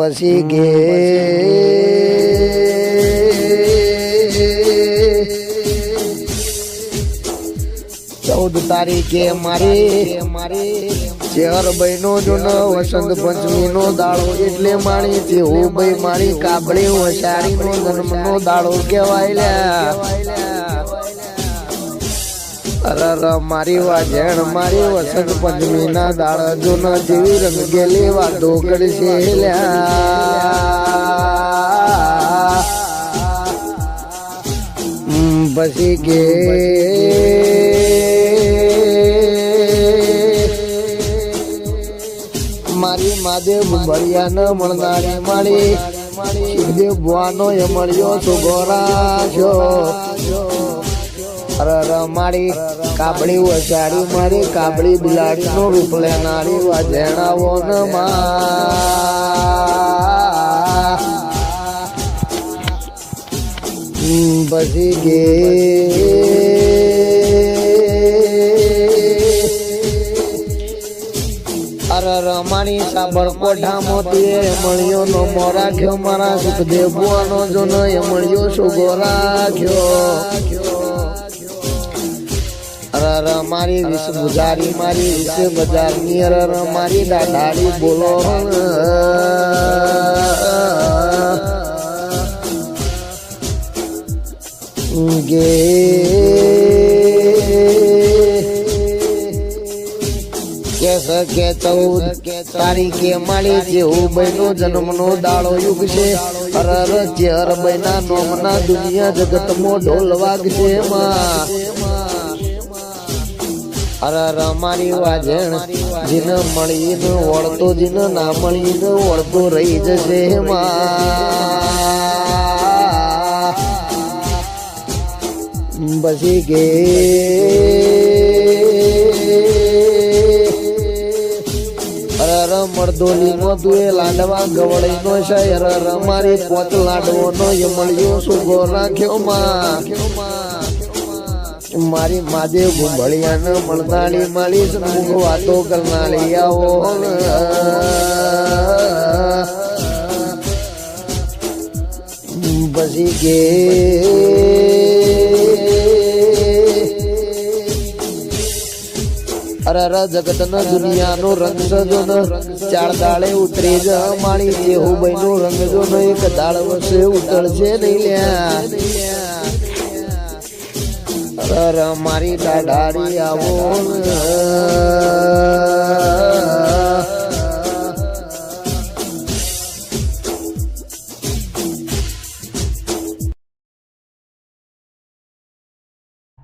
બસી ગે 14 તારીખે મારી શહેર બહેનો જોનો વસંત પંચમી નો દાડો એટલે માણી છે હું ભાઈ મારી કાબળી વસાડી નો જન્મ નો દાડો કહેવાય અરે મારી વાજણ મારી વસંત પંચમી ના દાડા જોનો જેવી રંગેલી વાતો કરશે બસી ગે મારી મહાદેવ ભળિયા ન મળનારી મારી શિવદેવ ભુવાનો એ મળ્યો છોગોરા છો અરે મારી કાબળી વસાડી મારી કાબળી બિલાડી નો રૂપ લેનારી વાજણાવો ન બસી ગે રમાણી સાબર કોઠા મોતી મળ્યો નો મોરાખ્યો મારા સુખદેવ બુવાનો જો ન મળ્યો સુગો રાખ્યો અરે મારી વિષ ગુજારી મારી વિષ બજારની અરે મારી દાડાડી બોલો ગે કે 14 તારીખે માળી જેવું બહેનો જન્મ નો દાડો યુગ છે અરર ચેર બહેના નોમના દુનિયા જગતમાં ઢોલ વાગશે અરર મારી વાજણ જીન મળીને વળતો જીન ના મળીને વળતો રહી જશે બસી ગે મરદોલી નો તુએ લાડવા ગવળી નો શહેર મારી પોત લાડવો નો મળ્યો સુગો રાખ્યો મારી મહાદેવ ભળિયા ન મળનારી મારી સન્મુખ વાતો કરનારી આવો બસી ગે અરે જગત ન દુનિયા નો રંગ સજો ન 4 દાડે ઉતરી જ માળી જેવું ભાઈ નો રંગ જો ન એક દાડ વસે ઉતરશે નહીં લ્યા અરે મારી દાડાડી આવો